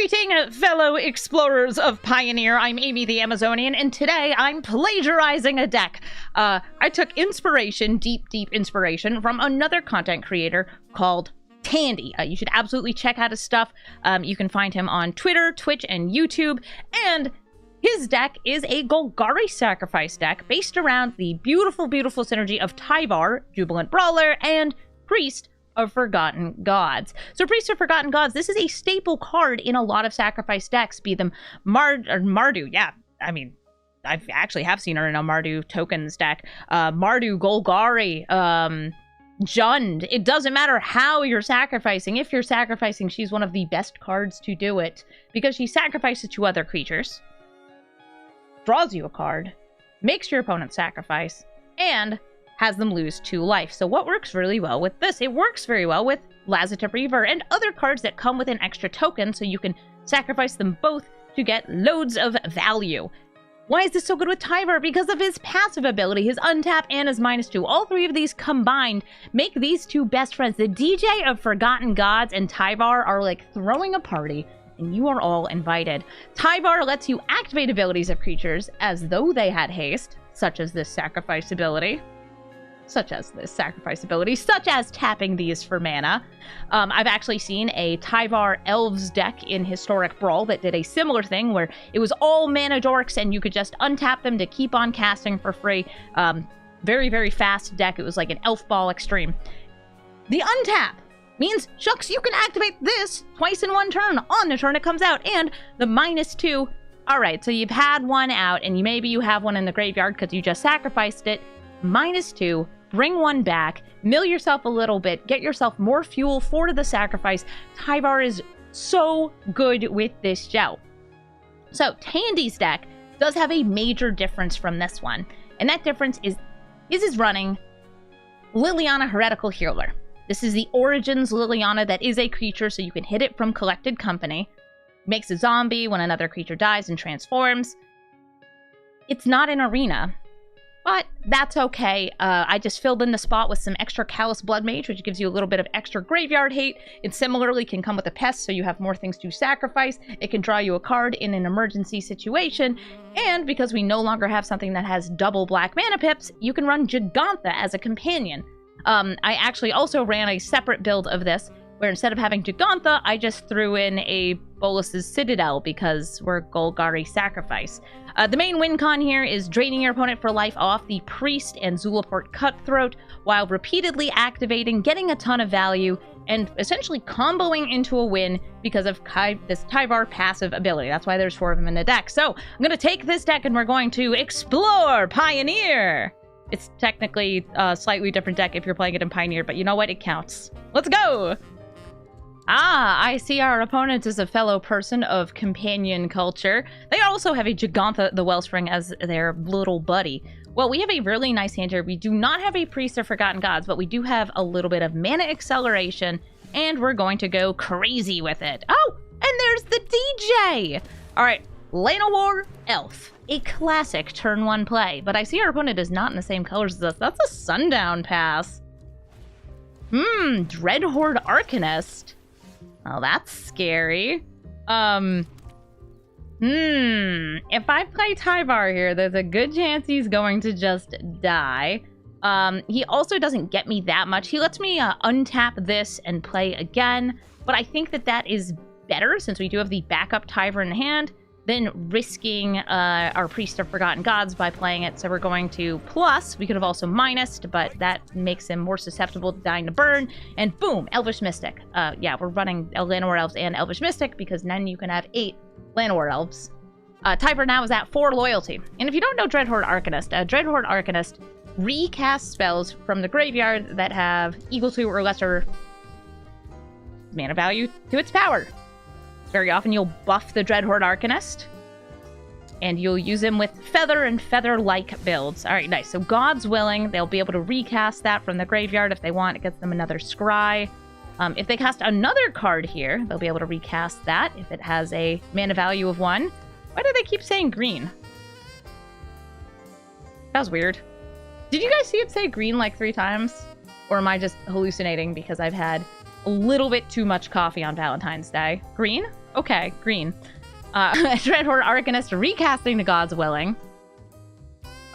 Greeting, fellow explorers of Pioneer. I'm Amy the Amazonian, and today I'm plagiarizing a deck. I took inspiration, deep inspiration, from another content creator called Tandy. You should absolutely check out his stuff. You can find him on Twitter, Twitch, and YouTube, and his deck is a Golgari sacrifice deck based around the beautiful synergy of Tyvar, Jubilant Brawler, and Priest of Forgotten Gods. So Priest of Forgotten Gods, this is a staple card in a lot of sacrifice decks, be them Mardu. Yeah, I mean, I actually have seen her in a Mardu tokens deck. Mardu, Golgari, Jund. It doesn't matter how you're sacrificing. If you're sacrificing, she's one of the best cards to do it because she sacrifices to other creatures, draws you a card, makes your opponent sacrifice, and has them lose 2 life. So what works really well with this? It works very well with Lazotep Reaver and other cards that come with an extra token, so you can sacrifice them both to get loads of value. Why is this so good with Tyvar? Because of his passive ability, his untap, and his -2. All 3 of these combined make these 2 best friends. The DJ of Forgotten Gods and Tyvar are like throwing a party, and you are all invited. Tyvar lets you activate abilities of creatures as though they had haste, such as this sacrifice ability. Such as tapping these for mana. I've actually seen a Llanowar Elves deck in Historic Brawl that did a similar thing where it was all mana dorks and you could just untap them to keep on casting for free. Very fast deck. It was like an Elf Ball Extreme. The untap means, shucks, you can activate this twice in 1 turn on the turn it comes out, and the -2. Alright, so you've had one out, and maybe you have one in the graveyard because you just sacrificed it. -2. Bring one back, mill yourself a little bit, get yourself more fuel for the sacrifice. Tyvar is so good with this gel. So Tandy's deck does have a major difference from this one, and that difference is running Liliana Heretical Healer. This is the Origins Liliana that is a creature, so you can hit it from Collected Company. Makes a zombie when another creature dies and transforms. It's not an arena, but that's okay. I just filled in the spot with some extra Callous Bloodmage, which gives you a little bit of extra graveyard hate. It similarly can come with a pest, so you have more things to sacrifice. It can draw you a card in an emergency situation. And because we no longer have something that has double black mana pips, you can run Jegantha as a companion. I actually also ran a separate build of this, where instead of having Jegantha, I just threw in a Bolas's Citadel because we're Golgari sacrifice. The main wincon here is draining your opponent for life off the Priest and Zulaport Cutthroat while repeatedly activating, getting a ton of value, and essentially comboing into a win because of this Tyvar passive ability. That's why there's 4 of them in the deck. So I'm going to take this deck and we're going to explore Pioneer. It's technically a slightly different deck if you're playing it in Pioneer, but you know what? It counts. Let's go! Ah, I see our opponent is a fellow person of companion culture. They also have a Jegantha the Wellspring as their little buddy. Well, we have a really nice hand here. We do not have a Priest of Forgotten Gods, but we do have a little bit of mana acceleration, and we're going to go crazy with it. Oh, and there's the DJ! Alright, Llanowar Elf. A classic turn 1 play, but I see our opponent is not in the same colors as us. That's a Sundown Pass. Dreadhorde Arcanist. Oh, that's scary. If I play Tyvar here, there's a good chance he's going to just die. He also doesn't get me that much. He lets me untap this and play again, but I think that is better since we do have the backup Tyvar in hand than risking our Priest of Forgotten Gods by playing it. So we're going to plus. We could have also minused, but that makes him more susceptible to dying to burn. And boom, Elvish Mystic. Yeah, we're running Llanowar Elves and Elvish Mystic because then you can have 8 Llanowar Elves. Tyvar now is at 4 loyalty. And if you don't know Dreadhorde Arcanist, Dreadhorde Arcanist recasts spells from the graveyard that have equal to or lesser mana value to its power. Very often you'll buff the Dreadhorde Arcanist, and you'll use him with Feather and Feather-like builds. Alright, nice. So God's Willing, they'll be able to recast that from the graveyard if they want. It gets them another Scry. If they cast another card here, they'll be able to recast that if it has a mana value of 1. Why do they keep saying green? That was weird. Did you guys see it say green like 3 times? Or am I just hallucinating because I've had a little bit too much coffee on Valentine's Day. Green? Okay, green. Dreadhorde Arcanist recasting to God's Willing.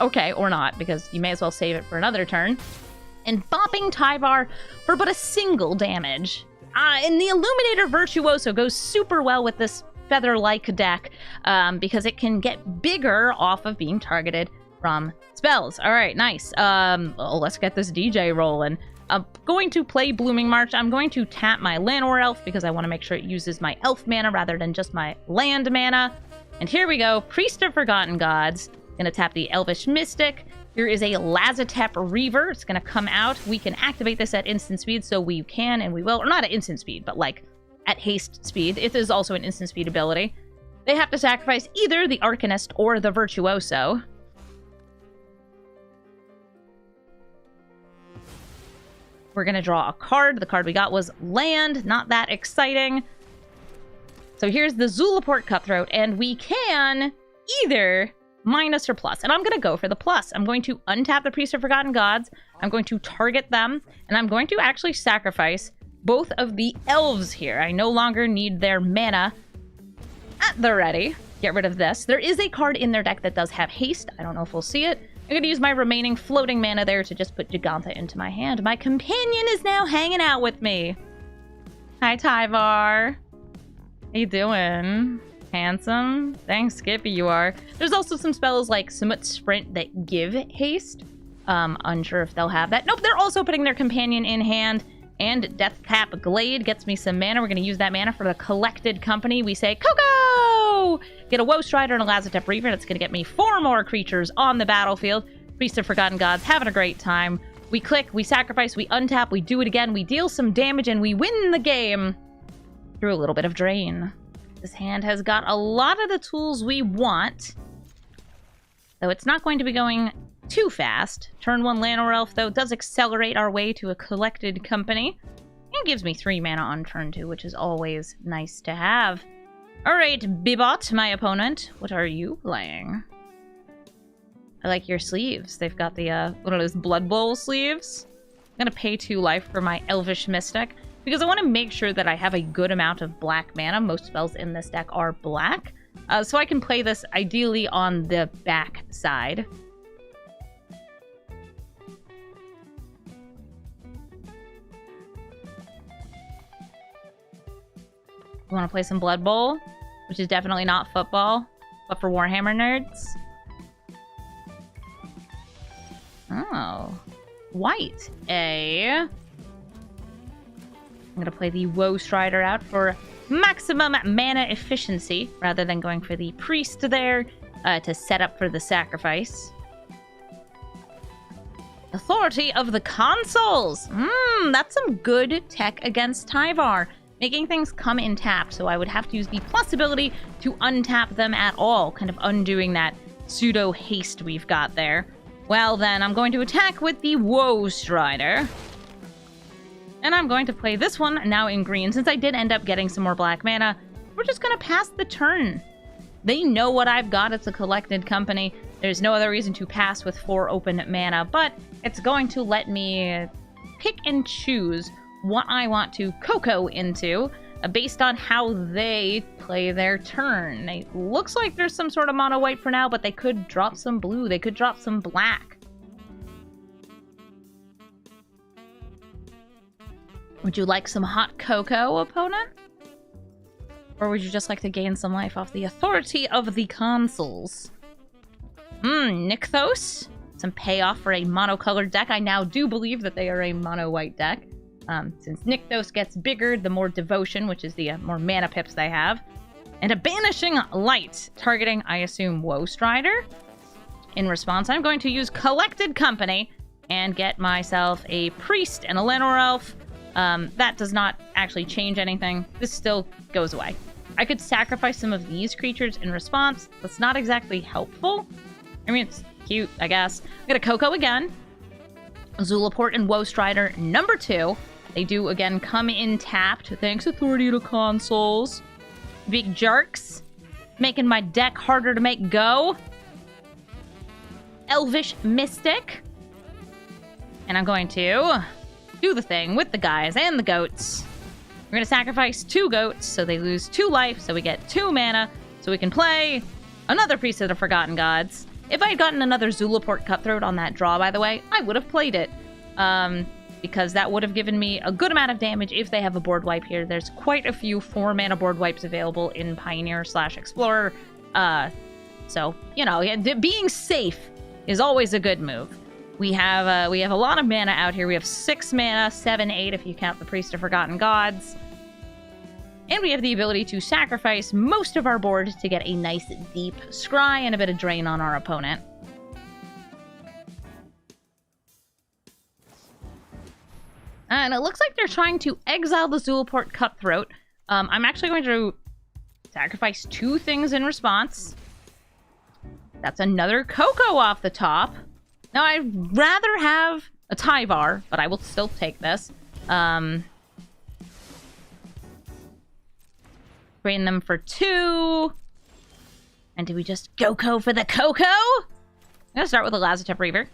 Okay, or not, because you may as well save it for another turn. And bopping Tyvar for but a single damage. And the Illuminator Virtuoso goes super well with this Feather-like deck because it can get bigger off of being targeted from spells. All right, nice. Well, let's get this DJ rolling. I'm going to play Blooming Marsh. I'm going to tap my Llanowar Elf because I want to make sure it uses my elf mana rather than just my land mana. And here we go. Priest of Forgotten Gods. Gonna tap the Elvish Mystic. Here is a Lazotep Reaver. It's gonna come out. We can activate this at instant speed, so we can and we will. Or not at instant speed, but like at haste speed. It is also an instant speed ability. They have to sacrifice either the Arcanist or the Virtuoso. We're going to draw a card. The card we got was land. Not that exciting. So here's the Zulaport Cutthroat, and we can either minus or plus. And I'm going to go for the plus. I'm going to untap the Priest of Forgotten Gods. I'm going to target them, and I'm going to actually sacrifice both of the elves here. I no longer need their mana at the ready. Get rid of this. There is a card in their deck that does have haste. I don't know if we'll see it. I'm going to use my remaining floating mana there to just put Jegantha into my hand. My companion is now hanging out with me. Hi, Tyvar. How you doing? Handsome? Thanks, Skippy, you are. There's also some spells like Summit Sprint that give haste. Unsure if they'll have that. Nope, they're also putting their companion in hand. And Deathcap Glade gets me some mana. We're going to use that mana for the Collected Company. We say, Coco! Get a Woe Strider and a Lazotep Reaver. That's going to get me 4 more creatures on the battlefield. Priest of Forgotten Gods, having a great time. We click, we sacrifice, we untap, we do it again, we deal some damage, and we win the game through a little bit of drain. This hand has got a lot of the tools we want, though it's not going to be going too fast. Turn 1 Llanowar Elf, though, does accelerate our way to a Collected Company. And gives me 3 mana on turn 2, which is always nice to have. Alright, Bibot, my opponent. What are you playing? I like your sleeves. They've got the, one of those Blood Bowl sleeves. I'm gonna pay 2 life for my Elvish Mystic, because I want to make sure that I have a good amount of black mana. Most spells in this deck are black. So I can play this ideally on the back side. You want to play some Blood Bowl, which is definitely not football, but for Warhammer nerds. Oh, white. I'm going to play the Woe Strider out for maximum mana efficiency, rather than going for the Priest there to set up for the sacrifice. Authority of the Consoles! That's some good tech against Tyvar. Making things come in tapped, so I would have to use the plus ability to untap them at all, kind of undoing that pseudo haste we've got there. Well then, I'm going to attack with the Woe Strider. And I'm going to play this one now in green. Since I did end up getting some more black mana, we're just going to pass the turn. They know what I've got. It's a Collected Company. There's no other reason to pass with 4 open mana, but it's going to let me pick and choose what I want to Coco into based on how they play their turn. It looks like there's some sort of mono white for now, but they could drop some blue. They could drop some black. Would you like some hot cocoa, opponent? Or would you just like to gain some life off the authority of the consoles? Nykthos. Some payoff for a monocolored deck. I now do believe that they are a mono-white deck. Since Nykthos gets bigger, the more devotion, which is the more mana pips they have. And a Banishing Light, targeting, I assume, Woe Strider. In response, I'm going to use Collected Company and get myself a Priest and a Llanowar Elf. That does not actually change anything. This still goes away. I could sacrifice some of these creatures in response. That's not exactly helpful. I mean, it's cute, I guess. I'm gonna Coco again. Zulaport and Woe Strider number 2. They do, again, come in tapped. Thanks, authority to consoles. Big jerks. Making my deck harder to make go. Elvish Mystic. And I'm going to do the thing with the guys and the goats. We're going to sacrifice 2 goats, so they lose 2 life, so we get 2 mana, so we can play another Priest of the Forgotten Gods. If I had gotten another Zulaport Cutthroat on that draw, by the way, I would have played it. Because that would have given me a good amount of damage if they have a board wipe here. There's quite a few 4-mana board wipes available in Pioneer/Explorer. So, you know, being safe is always a good move. We have a lot of mana out here. We have 6 mana, 7, 8 if you count the Priest of Forgotten Gods. And we have the ability to sacrifice most of our board to get a nice deep scry and a bit of drain on our opponent. And it looks like they're trying to exile the Zulaport Cutthroat. I'm actually going to sacrifice 2 things in response. That's another Coco off the top. Now, I'd rather have a Tyvar, but I will still take this. Drain them for 2. And do we just Coco for the Coco? I'm going to start with a Lazotep Reaver.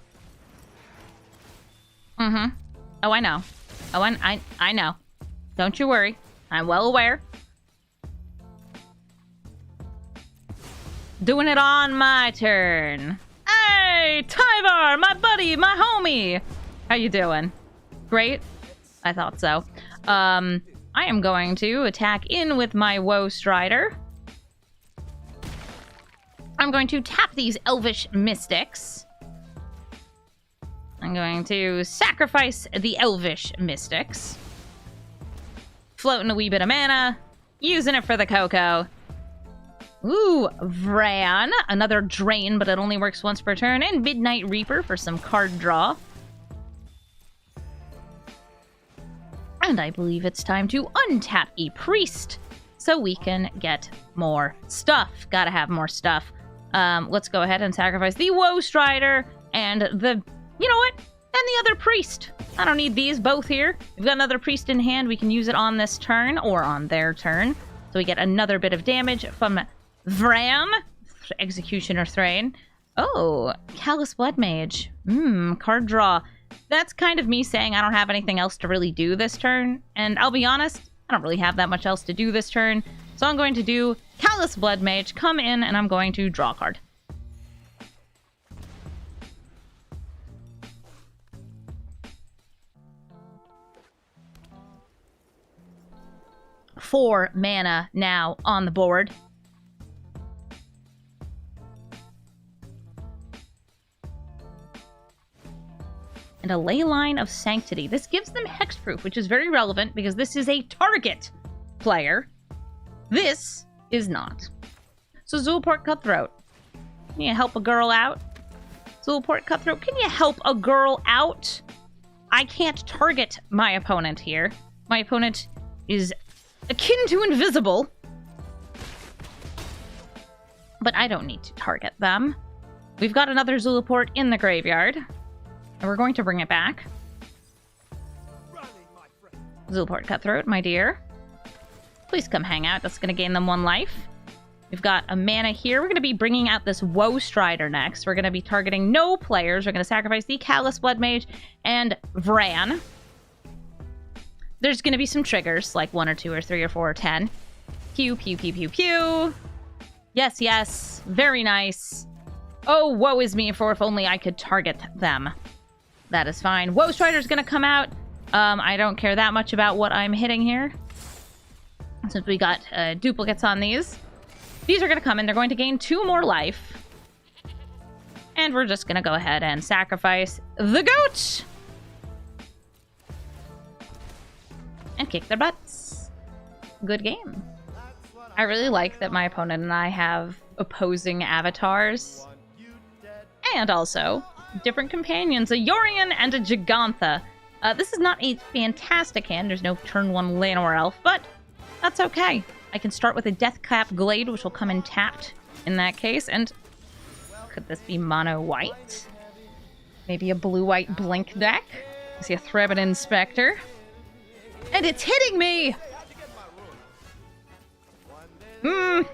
Oh, I know. Oh, I know. Don't you worry. I'm well aware. Doing it on my turn. Hey, Tyvar, my buddy, my homie. How you doing? Great? I thought so. I am going to attack in with my Woe Strider. I'm going to tap these Elvish Mystics. I'm going to sacrifice the Elvish Mystics. Floating a wee bit of mana. Using it for the Coco. Ooh, Vraan. Another drain, but it only works once per turn. And Midnight Reaper for some card draw. And I believe it's time to untap a Priest so we can get more stuff. Gotta have more stuff. Let's go ahead and sacrifice the Woe Strider and the... You know what? And the other Priest. I don't need these both here. We've got another Priest in hand. We can use it on this turn or on their turn. So we get another bit of damage from Vraan. Executioner Thane. Oh, Callous Bloodmage. Card draw. That's kind of me saying I don't have anything else to really do this turn. And I'll be honest, I don't really have that much else to do this turn. So I'm going to do Callous Bloodmage, come in, and I'm going to draw a card. Four mana now on the board. And a Leyline of Sanctity. This gives them hexproof, which is very relevant because this is a target player. This is not. So Zulaport Cutthroat, can you help a girl out? Zulaport Cutthroat, can you help a girl out? I can't target my opponent here. My opponent is akin to invisible. But I don't need to target them. We've got another Zulaport in the graveyard. And we're going to bring it back. Zulaport Cutthroat, my dear. Please come hang out. That's going to gain them 1 life. We've got a mana here. We're going to be bringing out this Woe Strider next. We're going to be targeting no players. We're going to sacrifice the Callous Bloodmage and Vraan. There's going to be some triggers, like 1 or 2 or 3 or 4 or 10. Pew, pew, pew, pew, pew. Yes, yes. Very nice. Oh, woe is me, for if only I could target them. That is fine. Woe Strider's going to come out. I don't care that much about what I'm hitting here. Since we got duplicates on these. These are going to come in. They're going to gain 2 more life. And we're just going to go ahead and sacrifice the goat. And kick their butts. Good game. I really like that my opponent and I have opposing avatars. And also different companions, a Yorion and a Jegantha. This is not a fantastic hand. There's no turn 1 Llanowar Elf, but that's okay. I can start with a Deathcap Glade, which will come in tapped in that case. And could this be mono white? Maybe a blue-white blink deck? I see a Threbbit Inspector. And it's hitting me! How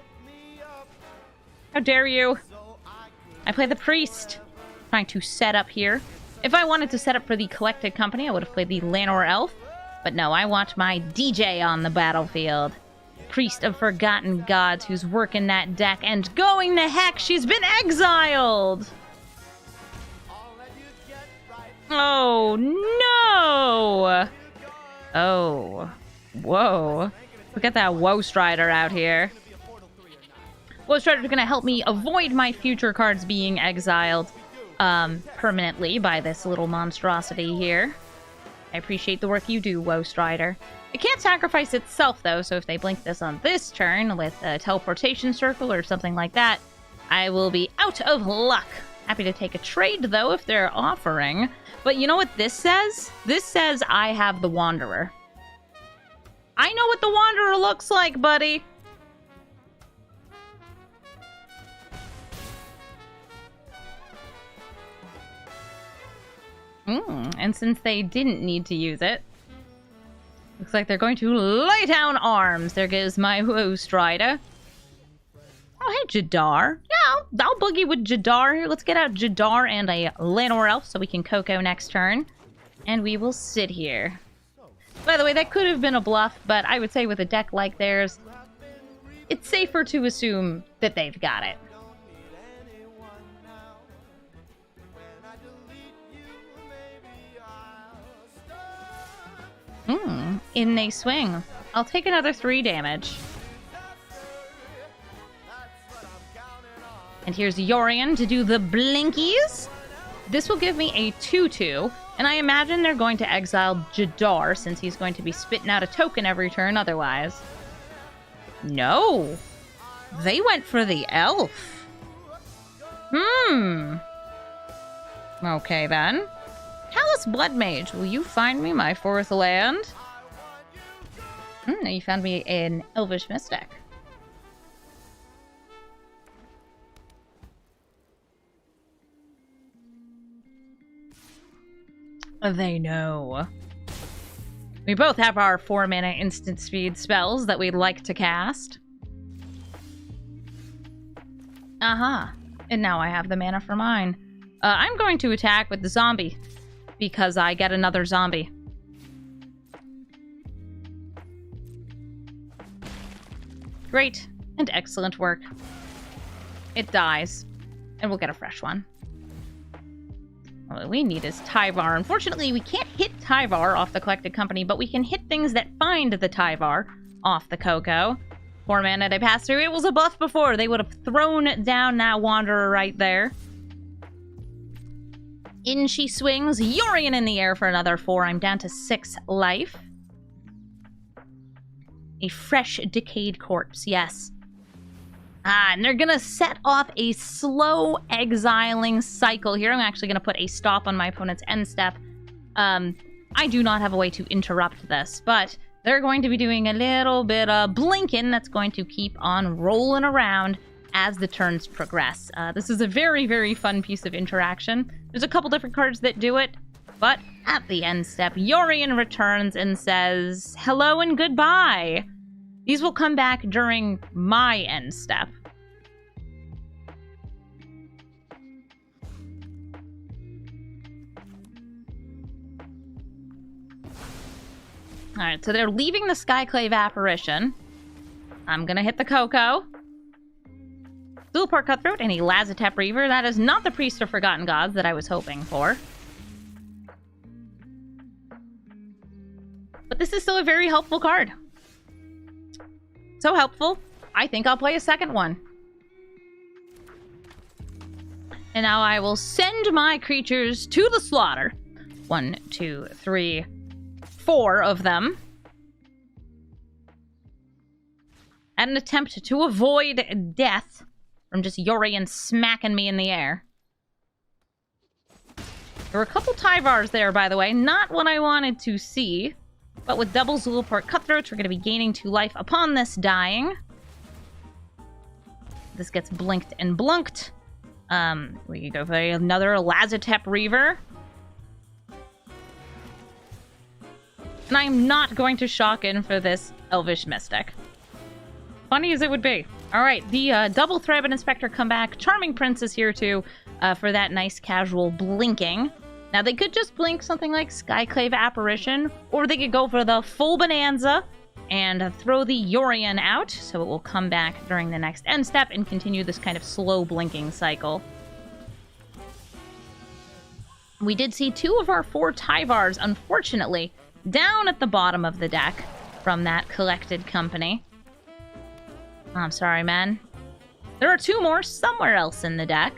dare you? I play the Priest. Trying to set up here. If I wanted to set up for the Collected Company, I would have played the Llanowar Elf. But no, I want my DJ on the battlefield. Priest of Forgotten Gods who's working that deck and going to heck, she's been exiled! Oh, no! Oh. Whoa. Look at that Woe Strider out here. Woe Strider is going to help me avoid my future cards being exiled permanently by this little monstrosity here. I appreciate the work you do, Woe Strider. It can't sacrifice itself, though, so if they blink this on this turn with a teleportation circle or something like that, I will be out of luck. Happy to take a trade, though, if they're offering. But you know what this says? This says I have the Wanderer. I know what the Wanderer looks like, buddy. And since they didn't need to use it, looks like they're going to lay down arms. There goes my Woe Strider. Oh, hey, Jadar. Yeah, I'll boogie with Jadar here. Let's get out Jadar and a Llanowar Elf so we can Coco next turn. And we will sit here. By the way, that could have been a bluff, but I would say with a deck like theirs, it's safer to assume that they've got it. In they swing. I'll take another 3 damage. And here's Yorion to do the blinkies. This will give me a 2/2, and I imagine they're going to exile Jadar since he's going to be spitting out a token every turn otherwise. No. They went for the elf. Okay then. Callous Bloodmage, will you find me my 4th land? You found me an Elvish Mystic. They know. We both have our 4-mana instant speed spells that we'd like to cast. And now I have the mana for mine. I'm going to attack with the zombie, because I get another zombie. Great and excellent work. It dies, and we'll get a fresh one. All we need is Tyvar. Unfortunately, we can't hit Tyvar off the Collected Company, but we can hit things that find the Tyvar off the Coco. 4 mana they pass through. It was a buff before. They would have thrown down that Wanderer right there. In she swings. Yorion in the air for another 4. I'm down to 6 life. A fresh decayed corpse, yes. And they're gonna set off a slow exiling cycle here. I'm actually gonna put a stop on my opponent's end step. I do not have a way to interrupt this, but they're going to be doing a little bit of blinking that's going to keep on rolling around as the turns progress. This is a very, very fun piece of interaction. There's a couple different cards that do it, but at the end step, Yorion returns and says, hello and goodbye. These will come back during my end step. Alright, so they're leaving the Skyclave Apparition. I'm gonna hit the Coco. Zulaport Cutthroat and a Lazotep Reaver. That is not the Priest of Forgotten Gods that I was hoping for. But this is still a very helpful card. So helpful, I think I'll play a second one. And now I will send my creatures to the slaughter. 1, 2, 3, 4 of them. At an attempt to avoid death from just Yorion smacking me in the air. There were a couple Tyvars there, by the way. Not what I wanted to see. But with double Zulaport Cutthroats, we're going to be gaining 2 life upon this dying. This gets blinked and blunked. We can go for another Lazotep Reaver. And I'm not going to shock in for this Elvish Mystic. Funny as it would be. Alright, the double Threadband Inspector come back. Charming Prince is here too for that nice casual blinking. Now, they could just blink something like Skyclave Apparition, or they could go for the full Bonanza and throw the Yorion out, so it will come back during the next end step and continue this kind of slow blinking cycle. We did see 2 of our 4 Tyvars, unfortunately, down at the bottom of the deck from that collected company. I'm sorry, man. There are 2 more somewhere else in the deck.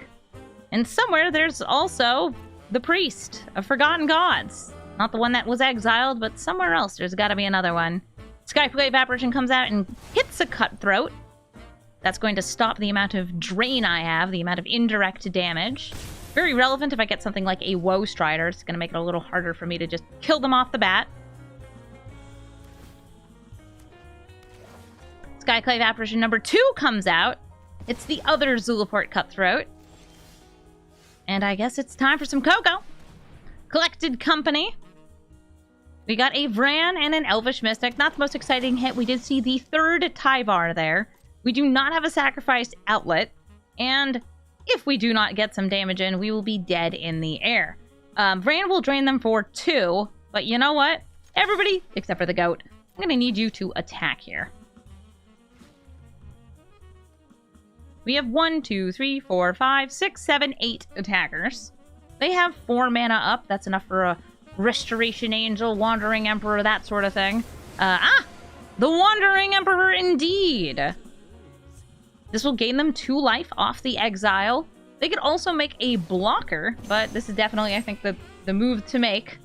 And somewhere there's also the Priest of Forgotten Gods. Not the one that was exiled, but somewhere else there's got to be another one. Skyclave Apparition comes out and hits a Cutthroat. That's going to stop the amount of drain I have, the amount of indirect damage. Very relevant if I get something like a Woe Strider. It's going to make it a little harder for me to just kill them off the bat. Skyclave Apparition number 2 comes out. It's the other Zulaport Cutthroat. And I guess it's time for some Cocoa. Collected company. We got a Vraan and an Elvish Mystic. Not the most exciting hit. We did see the 3rd Tyvar there. We do not have a sacrificed outlet. And if we do not get some damage in, we will be dead in the air. Vraan will drain them for 2. But you know what? Everybody, except for the goat, I'm going to need you to attack here. We have 1, 2, 3, 4, 5, 6, 7, 8 attackers. They have 4 mana up. That's enough for a Restoration Angel, Wandering Emperor, that sort of thing. The Wandering Emperor indeed. This will gain them 2 life off the exile. They could also make a blocker, but this is definitely, I think, the move to make.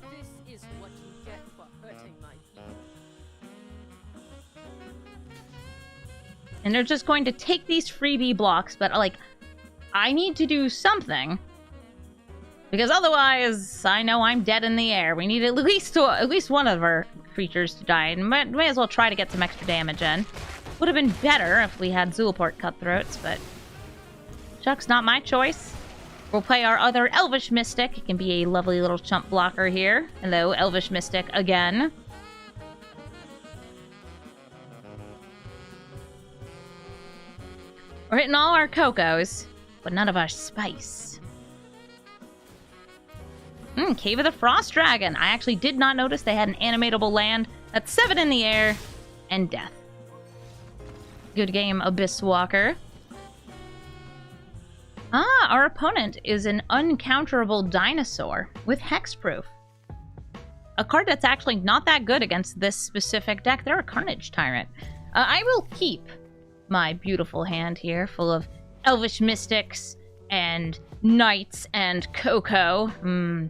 And they're just going to take these freebie blocks, but, like, I need to do something. Because otherwise, I know I'm dead in the air. We need at least one of our creatures to die, and may as well try to get some extra damage in. Would have been better if we had Zulaport Cutthroats, but shucks, not my choice. We'll play our other Elvish Mystic. It can be a lovely little chump blocker here. Hello, Elvish Mystic again. We're hitting all our Cocos, but none of our spice. Cave of the Frost Dragon. I actually did not notice they had an animatable land. That's 7 in the air, and death. Good game, Abyss Walker. Our opponent is an uncounterable dinosaur with hexproof. A card that's actually not that good against this specific deck. They're a Carnage Tyrant. I will keep my beautiful hand here full of Elvish Mystics and Knights and Cocoa.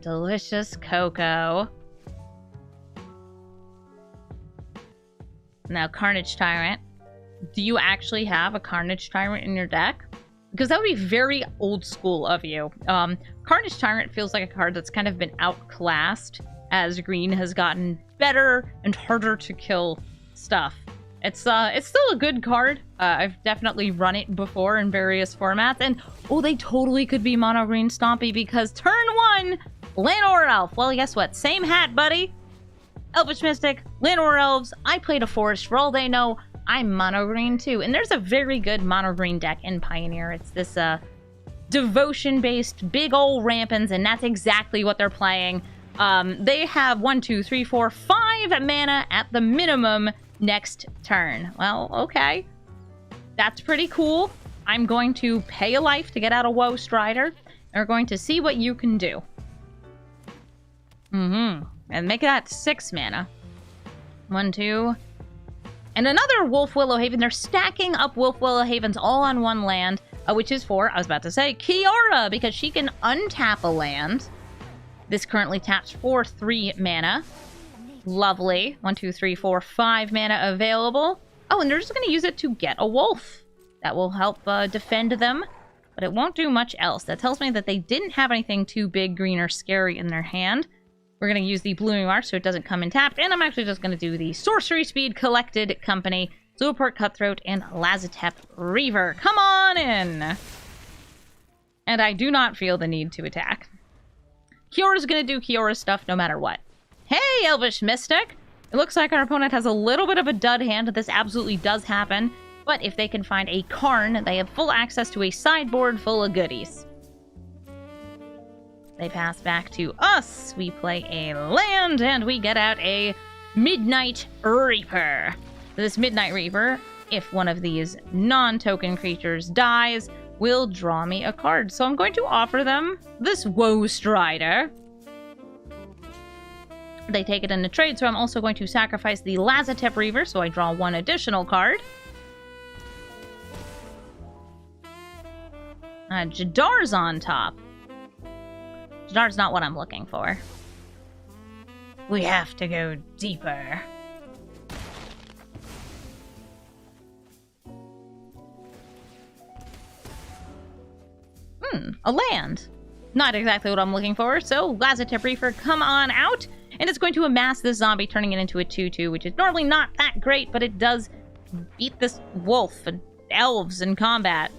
Delicious Cocoa. Now, Carnage Tyrant. Do you actually have a Carnage Tyrant in your deck? Because that would be very old school of you. Carnage Tyrant feels like a card that's kind of been outclassed as green has gotten better and harder to kill stuff. It's still a good card. I've definitely run it before in various formats. And, oh, they totally could be mono green Stompy because turn 1, Llanowar Elf. Well, guess what? Same hat, buddy. Elvish Mystic, Llanowar Elves. I played a forest. For all they know, I'm mono green too. And there's a very good mono green deck in Pioneer. It's this devotion-based big ol' rampants, and that's exactly what they're playing. They have 1, 2, 3, 4, 5 mana at the minimum next turn. Well, okay. That's pretty cool. I'm going to pay a life to get out a Woe Strider. And we're going to see what you can do. And make that 6 mana. 1, 2. And another Wolf Willowhaven. They're stacking up Wolf Willowhavens all on one land, which is for, I was about to say, Kiora, because she can untap a land. This currently taps for 3 mana. Lovely. 1, 2, 3, 4, 5 mana available. Oh, and they're just going to use it to get a wolf. That will help defend them, but it won't do much else. That tells me that they didn't have anything too big, green, or scary in their hand. We're going to use the Blooming Marsh so it doesn't come in tapped, and I'm actually just going to do the Sorcery Speed Collected Company, Zulaport Cutthroat, and Lazotep Reaver. Come on in! And I do not feel the need to attack. Kiora's going to do Kiora stuff no matter what. Hey, Elvish Mystic! It looks like our opponent has a little bit of a dud hand. This absolutely does happen. But if they can find a Karn, they have full access to a sideboard full of goodies. They pass back to us. We play a land, and we get out a Midnight Reaper. This Midnight Reaper, if one of these non-token creatures dies, will draw me a card. So I'm going to offer them this Woe Strider. They take it in the trade, so I'm also going to sacrifice the Lazotep Reaver, so I draw one additional card. Jadar's on top. Jadar's not what I'm looking for. We have to go deeper. A land. Not exactly what I'm looking for, so Lazotep Reaver, come on out. And it's going to amass this zombie, turning it into a 2/2, which is normally not that great, but it does beat this wolf and elves in combat.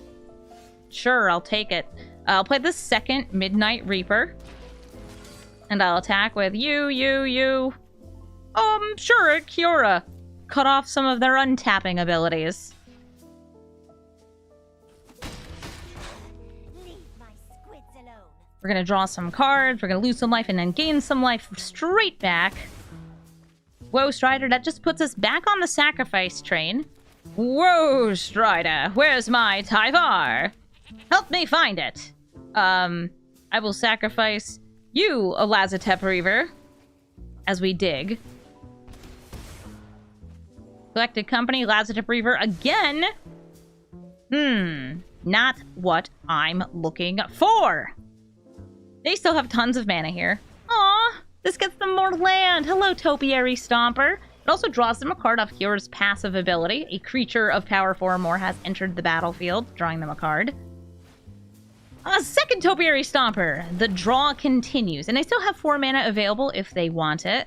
Sure, I'll take it. I'll play the second Midnight Reaper. And I'll attack with you. Sure, Kiora. Cut off some of their untapping abilities. We're gonna draw some cards, we're gonna lose some life, and then gain some life straight back. Woe Strider, that just puts us back on the sacrifice train. Woe Strider, where's my Tyvar? Help me find it. I will sacrifice you, a Lazotep Reaver, as we dig. Collected Company, Lazotep Reaver again. Not what I'm looking for. They still have tons of mana here. Aw, this gets them more land. Hello, Topiary Stomper. It also draws them a card off Kiora's passive ability. A creature of power 4 or more has entered the battlefield, drawing them a card. A second Topiary Stomper. The draw continues, and they still have 4 mana available if they want it.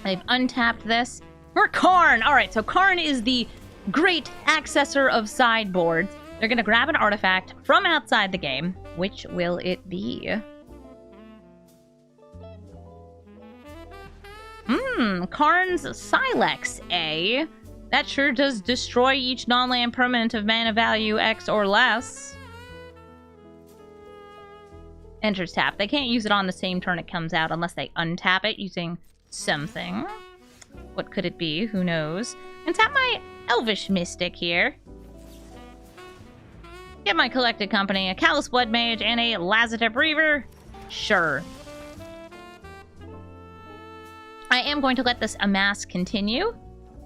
They've untapped this for Karn. All right, so Karn is the great accessor of sideboards. They're going to grab an artifact from outside the game. Which will it be? Karn's Silex, eh? That sure does destroy each non-land permanent of mana value X or less. Enters tap. They can't use it on the same turn it comes out unless they untap it using something. What could it be? Who knows? And tap my Elvish Mystic here. Get my Collected Company, a Callous Bloodmage, and a Lazotep Reaver. Sure. I am going to let this amass continue.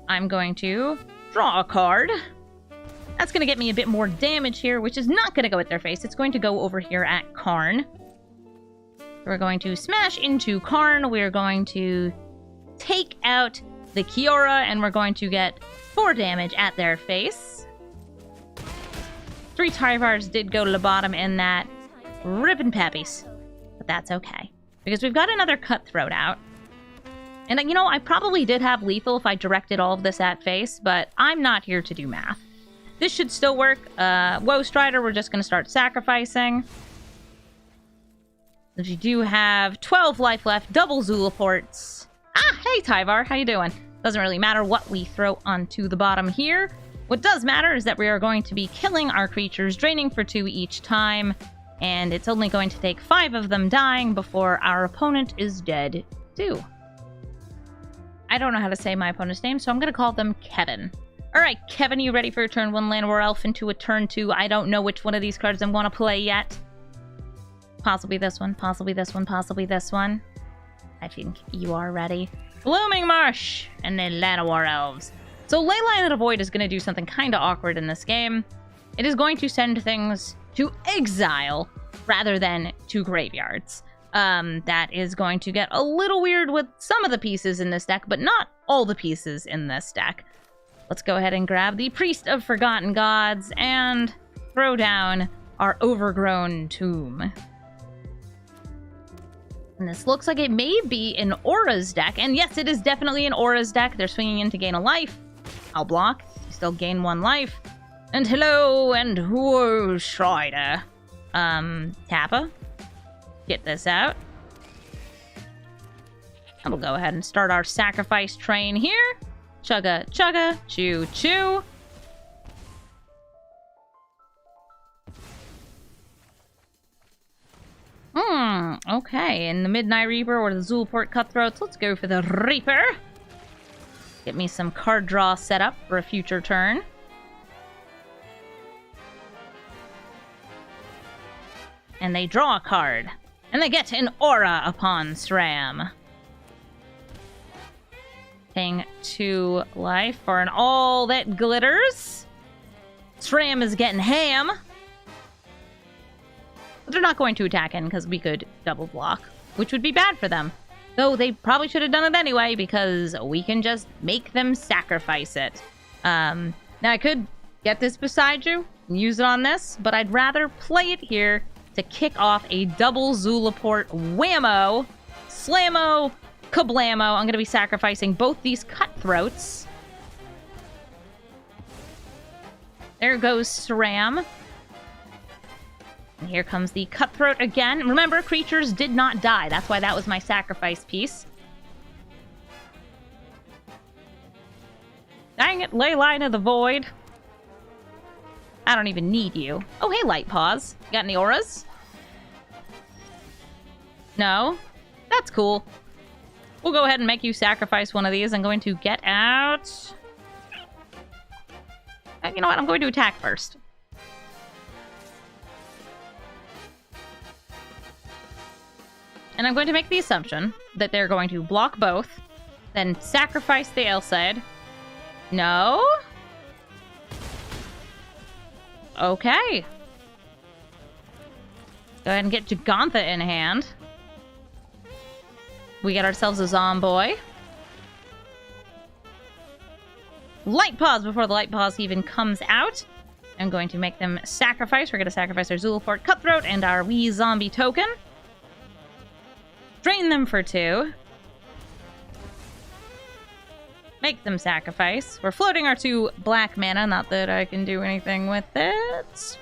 I'm going to draw a card. That's going to get me a bit more damage here, which is not going to go at their face. It's going to go over here at Karn. We're going to smash into Karn. We're going to take out the Kiora, and we're going to get 4 damage at their face. 3 Tyvars did go to the bottom in that. Rippin' peppies. But that's okay. Because we've got another Cutthroat out. And, you know, I probably did have lethal if I directed all of this at face, but I'm not here to do math. This should still work. Woe Strider, we're just going to start sacrificing. We do have 12 life left, double Zulaports. Ah, hey Tyvar, how you doing? Doesn't really matter what we throw onto the bottom here. What does matter is that we are going to be killing our creatures, draining for 2 each time, and it's only going to take 5 of them dying before our opponent is dead too. I don't know how to say my opponent's name, so I'm going to call them Kevin. Alright, Kevin, you ready for a turn 1 Llanowar Elf into a turn 2? I don't know which one of these cards I'm going to play yet. Possibly this one, possibly this one, possibly this one. I think you are ready. Blooming Marsh, and then Llanowar Elves. So Leyline of the Void is going to do something kind of awkward in this game. It is going to send things to exile rather than to graveyards. That is going to get a little weird with some of the pieces in this deck, but not all the pieces in this deck. Let's go ahead and grab the Priest of Forgotten Gods and throw down our Overgrown Tomb. And this looks like it may be an Aura's deck. And yes, it is definitely an Aura's deck. They're swinging in to gain a life. I'll block. You still gain 1 life. And hello, and Woe Strider. Tappa. Get this out. And we'll go ahead and start our sacrifice train here. Chugga, chugga, chew, chew. Okay. In the Midnight Reaper or the Zulaport Cutthroats, let's go for the Reaper. Get me some card draw set up for a future turn. And they draw a card. And they get an aura upon SRAM. Paying 2 life for an all that glitters. SRAM is getting ham. But they're not going to attack in because we could double block, which would be bad for them. Though they probably should have done it anyway because we can just make them sacrifice it. Now I could get this Boseiju and use it on this, but I'd rather play it here to kick off a double Zulaport whammo, slammo, kablamo. I'm going to be sacrificing both these Cutthroats. There goes SRAM. And here comes the Cutthroat again. Remember, creatures did not die. That's why that was my sacrifice piece. Dang it, Leyline of the Void. I don't even need you. Oh, hey, Light Paws. You got any auras? No? That's cool. We'll go ahead and make you sacrifice one of these. I'm going to get out... You know what? I'm going to attack first. And I'm going to make the assumption that they're going to block both, then sacrifice the Ailside. No? Okay. Go ahead and get Jegantha in hand. We get ourselves a Zomboy. Light Paws before the Light Paws even comes out. I'm going to make them sacrifice. We're going to sacrifice our Zulaport Cutthroat and our wee zombie token. Drain them for 2. Make them sacrifice. We're floating our 2 black mana, not that I can do anything with it.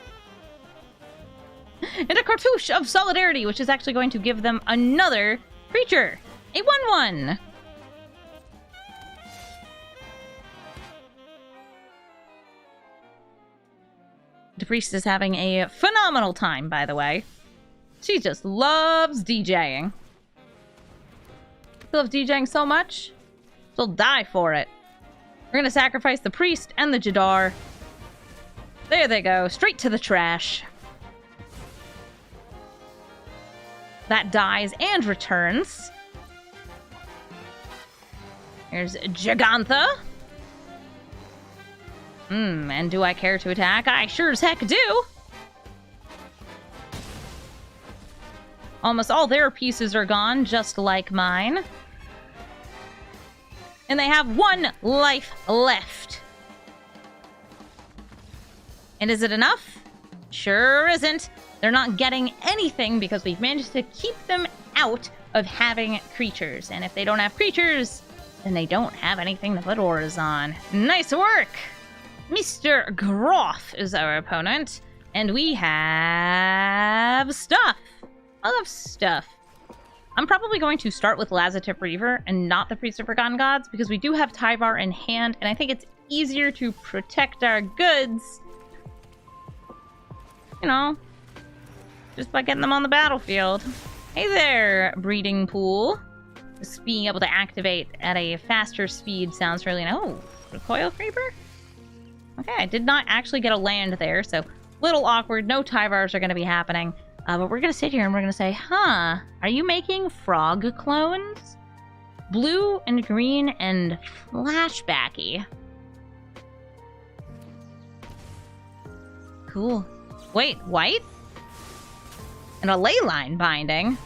And a Cartouche of Solidarity, which is actually going to give them another creature. A 1/1. The priest is having a phenomenal time, by the way. She just loves DJing. She loves DJing so much, she'll die for it. We're gonna sacrifice the priest and the Jadar. There they go, straight to the trash. That dies and returns. Here's Jegantha. And do I care to attack? I sure as heck do! Almost all their pieces are gone, just like mine. And they have 1 life left. And is it enough? Sure isn't. They're not getting anything because we've managed to keep them out of having creatures. And if they don't have creatures, then they don't have anything to put auras on. Nice work! Mr. Groff is our opponent. And we have stuff. I love stuff. I'm probably going to start with Lazotep Reaver and not the Priest of Forgotten Gods because we do have Tyvar in hand, and I think it's easier to protect our goods, you know, just by getting them on the battlefield. Hey there, Breeding Pool. Just being able to activate at a faster speed sounds really nice. Oh, Recoil Creeper? Okay, I did not actually get a land there, so little awkward. No Tyvars are going to be happening. But we're going to sit here and we're going to say, huh, are you making frog clones? Blue and green and flashbacky. Cool. Wait, white? And a leyline binding?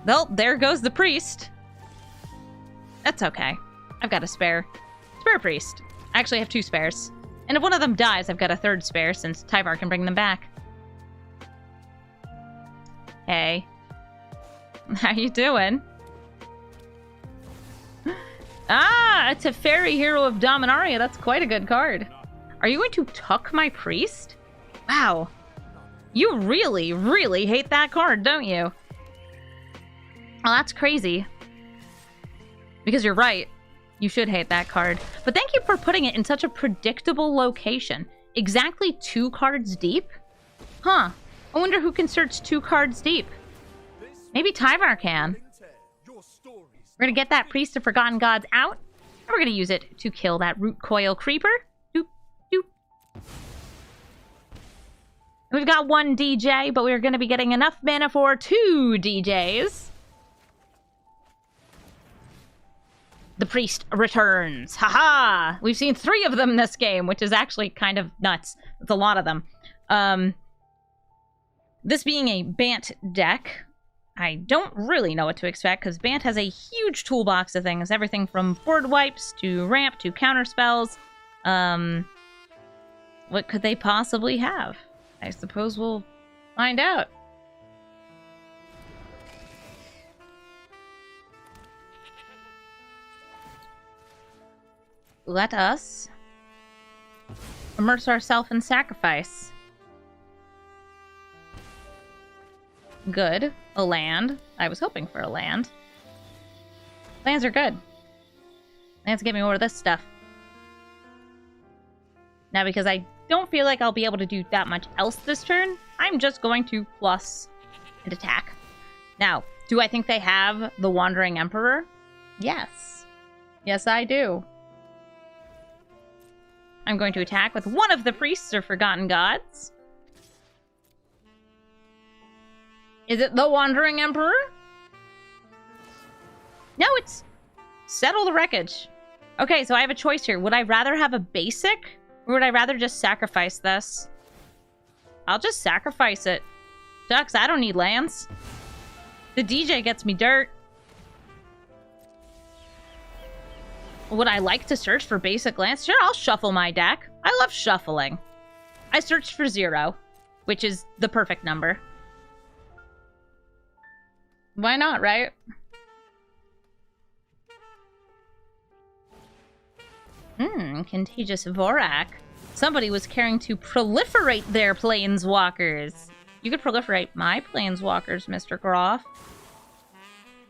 Well, there goes the priest. That's okay. I've got a spare priest. I actually have 2 spares. And if one of them dies, I've got a 3rd spare since Tyvar can bring them back. Hey. How you doing? Ah, it's a Fairy Hero of Dominaria. That's quite a good card. Are you going to tuck my priest? Wow. You really, really hate that card, don't you? Oh, that's crazy. Because you're right. You should hate that card. But thank you for putting it in such a predictable location. Exactly 2 cards deep? Huh. I wonder who can search 2 cards deep. Maybe Tyvar can. We're gonna get that Priest of Forgotten Gods out, and we're gonna use it to kill that Root Coil Creeper. Doop, doop. We've got 1 DJ, but we're gonna be getting enough mana for 2 DJs. The Priest returns. Haha! We've seen 3 of them this game, which is actually kind of nuts. It's a lot of them. This being a Bant deck, I don't really know what to expect, because Bant has a huge toolbox of things. Everything from board wipes, to ramp, to counter spells. What could they possibly have? I suppose we'll find out. Let us immerse ourselves in sacrifice. Good. A land. I was hoping for a land. Lands are good. Lands get me more of this stuff. Now, because I don't feel like I'll be able to do that much else this turn, I'm just going to plus and attack. Now, do I think they have the Wandering Emperor? Yes. Yes, I do. I'm going to attack with one of the Priests of Forgotten Gods. Is it the Wandering Emperor? No, it's Settle the Wreckage. Okay, so I have a choice here. Would I rather have a basic, or would I rather just sacrifice this? I'll just sacrifice it. Shucks, I don't need lands. The DJ gets me dirt. Would I like to search for basic lands? Sure, I'll shuffle my deck. I love shuffling. I searched for 0, which is the perfect number. Why not, right? Contagious Vorak. Somebody was caring to proliferate their planeswalkers. You could proliferate my planeswalkers, Mr. Groff.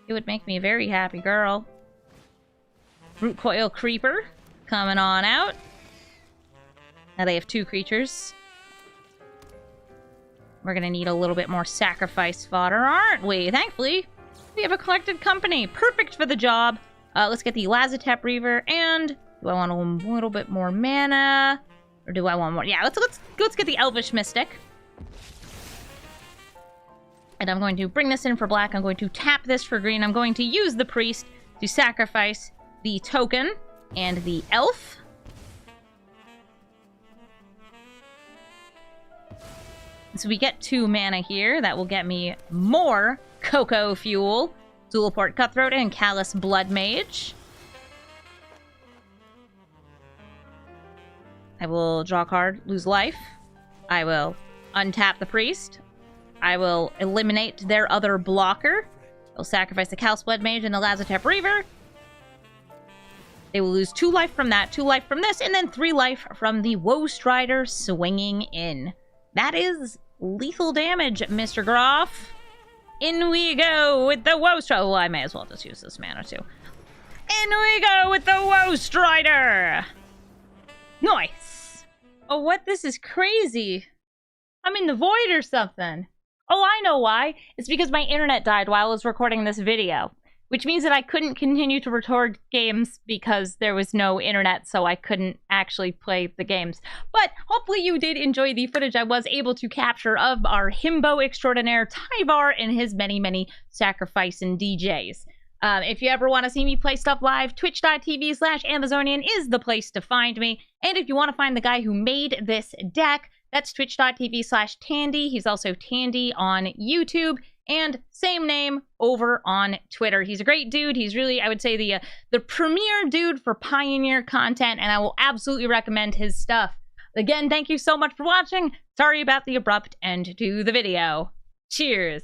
It would make me a very happy girl. Root Coil Creeper coming on out. Now they have 2 creatures. We're gonna need a little bit more sacrifice fodder, aren't we? Thankfully, we have a collected company. Perfect for the job. Let's get the Lazotep Reaver, and do I want a little bit more mana? Or do I want more? Yeah, let's get the Elvish Mystic. And I'm going to bring this in for black. I'm going to tap this for green. I'm going to use the Priest to sacrifice the token and the elf. So we get 2 mana here. That will get me more Cocoa Fuel, Zulaport Cutthroat, and Callous Bloodmage. I will draw a card, lose life. I will untap the Priest. I will eliminate their other blocker. I'll sacrifice the Callous Bloodmage and the Lazotep Reaver. They will lose 2 life from that, 2 life from this, and then 3 life from the Woe Strider swinging in. That is lethal damage, Mr. Groff. In we go with the Woe Strider. Well, I may as well just use this mana, too. In we go with the Woe Strider. Nice. Oh, what? This is crazy. I'm in the void or something. Oh, I know why. It's because my internet died while I was recording this video. Which means that I couldn't continue to record games because there was no internet, so I couldn't actually play the games. But hopefully you did enjoy the footage I was able to capture of our himbo extraordinaire Tyvar and his many, many sacrificing DJs. If you ever want to see me play stuff live, twitch.tv/Amazonian is the place to find me. And if you want to find the guy who made this deck, that's twitch.tv/Tandy. He's also Tandy on YouTube. And same name over on Twitter. He's a great dude. He's really, I would say, the premier dude for Pioneer content, and I will absolutely recommend his stuff. Again, thank you so much for watching. Sorry about the abrupt end to the video. Cheers.